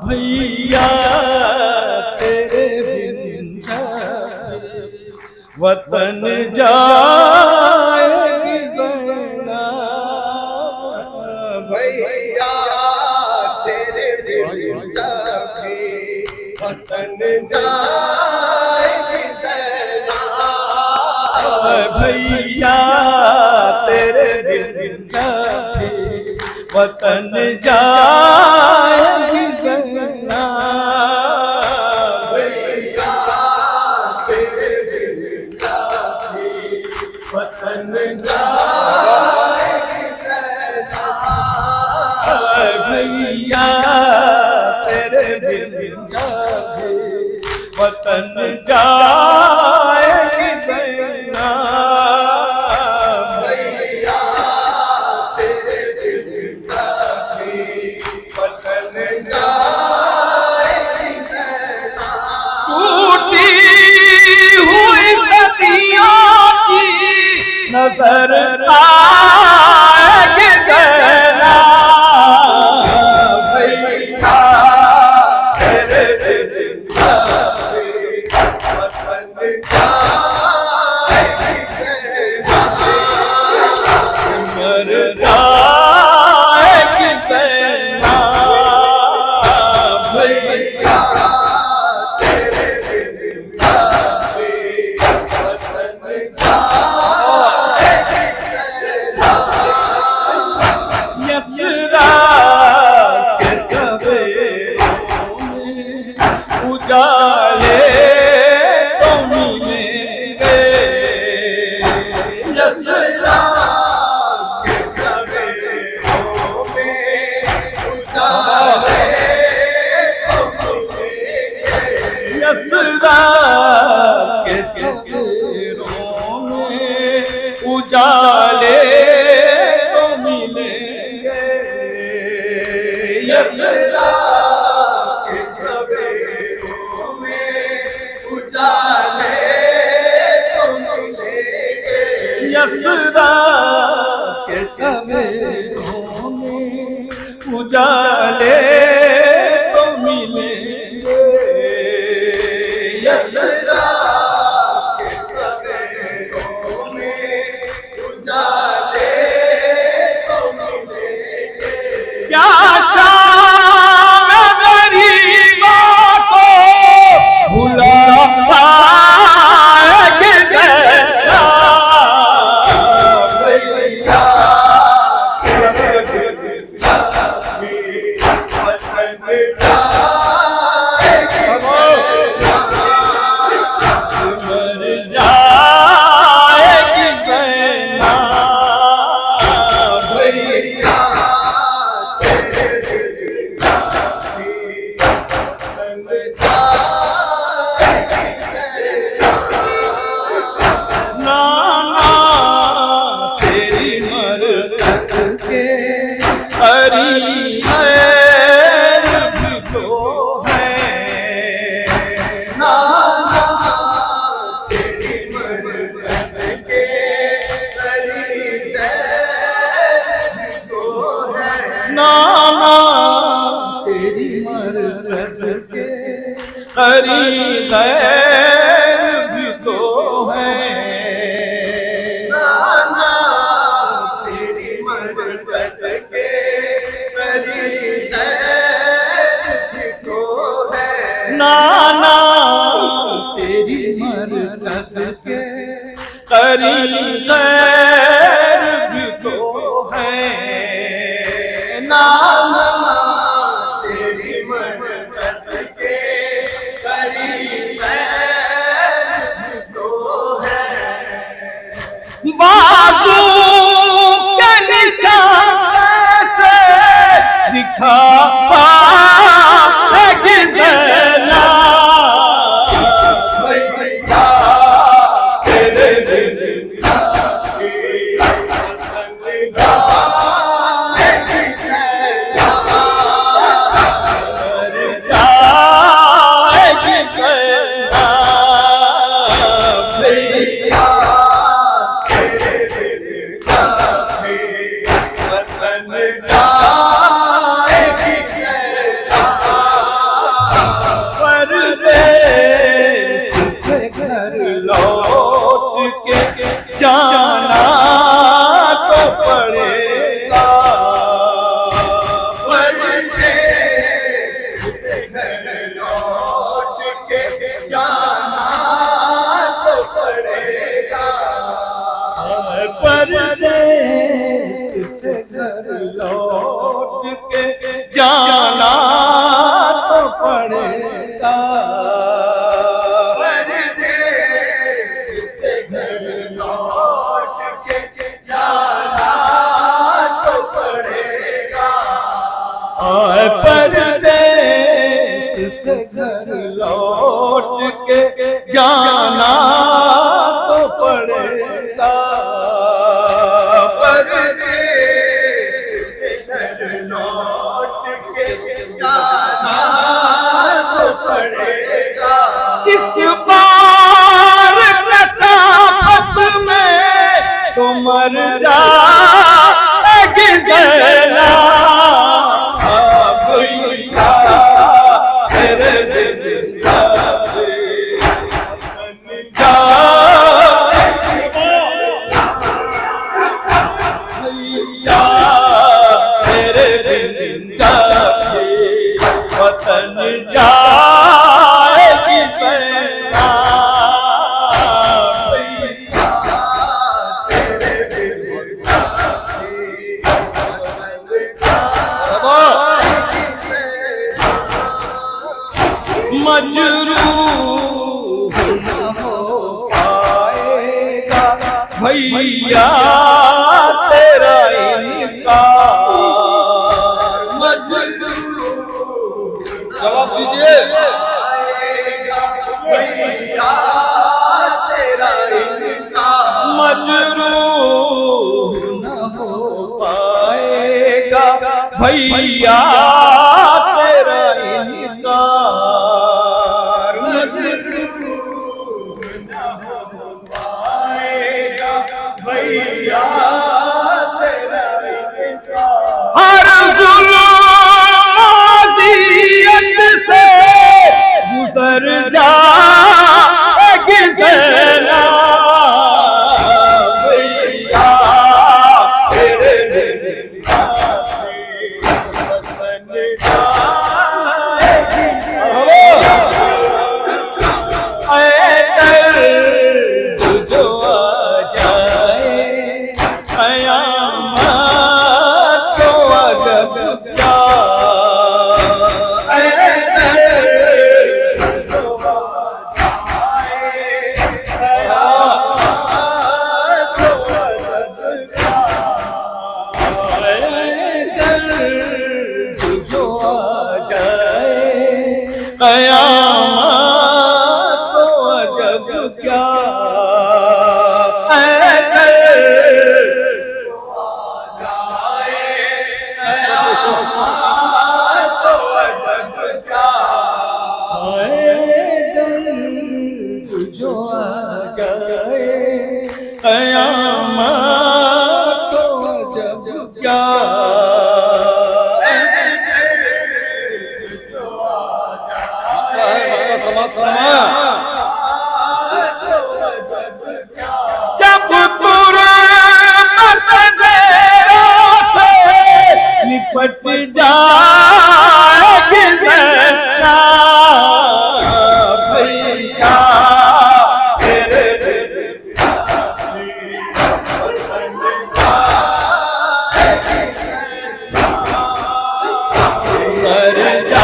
भैया तेरे बिन वतन जाएगी ज़ैना, भैया तेरे बिन वतन जाएगी ज़ैना, भैया तेरे बिन वतन जाएगी ज़ैना, भैया तेरे बिन वतन जाएगी ज़ैना, भैया तेरे बिन वतन जाएगी ज़ैना, भैया तेरे बिन वतन जाएगी ज़ैना, टूटी हुई सदियों की नजर आएगी ज़ैना, भैया तेरे बिन वतन जाएगी ज़ैना, मर जाएगी ज़ैना, भैया तेरे बिन वतन जाएगी ज़ैना, यसरा के सवेरों में उजाले तो मिलेंगे, यसरा के सवेरों में उजाले तो मिलेंगे, यसरा के सवेरों में उजाले तो मिलेंगे, यसरा के सवेरों में उजाले तो मिलेंगे, यसरा के सवेरों में उजाले तो मिलेंगे, यसरा के सवेरों में उजाले तो मिलेंगे, क्या शाम गरीबों को भुला पाएगी ज़ैना, भैया तेरे बिन वतन जाएगी ज़ैना, मर जाएगी ज़ैना, भैया तेरे बिन वतन जाएगी ज़ैना, नाना तेरी मरकत के करीब भी तो है, नाना तेरी मरकत के करीब भी तो है, नाना तेरी मरकत के करीब भी तो है, नाना तेरी मरकत के करीब भी तो है, नाना तेरी मरकत के करीब भी तो है, नाना तेरी मरकत के करीब भी तो है, बाजू के निशान से दिखा पाएगी ज़ैना, भैया तेरे बिन वतन जाएगी ज़ैना, मर जाएगी ज़ैना, भैया तेरे बिन वतन जाएगी पड़ेगा। परदेस से घर लौट के जाना तो पड़ेगा। परदेस से घर लौट के जाना तो पड़ेगा। परदेस से घर लौट के जाना तो पड़ेगा। परदेस से घर लौट के जाना तो पड़ेगा। परदेस से घर लौट के जाना तो पड़ेगा। इस बार नसाफत में तो मर जाएगी ज़ैना। भैया तेरे दिन भैया तेरे दिन जाए वतन जाएगी ज़ैना। भैया मजरूह न हो पाएगा भैया तेरा इनकार। मजरूह जवाब दीजिए। भैया तेरा इनकार। मजरूह न हो पाएगा भैया तेरा इनकार। मजरूह न हो पाएगा भैया तेरा इनकार। हर जुल्म अज़ियत से गुज़र जाएगी ज़ैना। भैया तेरे दिन वतन जाएगी। ऐ दर्द जो आ जाए क़यामत तो अजब क्या। ऐ दर्द जो आ जाए क़यामत तो अजब क्या। ऐ दर्द जो आ जाए क़यामत तो अजब क्या। ऐ दर्द जो आ जाए क़यामत तो अजब क्या। जब निपट जाएगी ज़ैना। भैया तेरे मर जा